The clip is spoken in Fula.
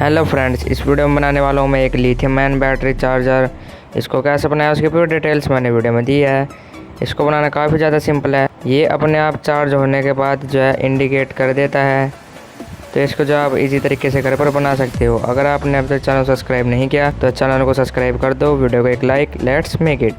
Hello friends, इस वीडियो में बनाने वाला हूँ मैं एक लिथियम आयन बैटरी चार्जर। इसको कैसे बनाया उसकी पूरी डिटेल्स मैंने वीडियो में दी है। इसको बनाना काफ़ी ज़्यादा सिंपल है। ये अपने आप चार्ज होने के बाद जो है इंडिकेट कर देता है। तो इसको जो आप इजी तरीके से घर पर बना सकते हो। अगर आपने अब तक चैनल सब्सक्राइब नहीं किया तो चैनल को सब्सक्राइब कर दो, वीडियो को एक लाइक। Let's make it.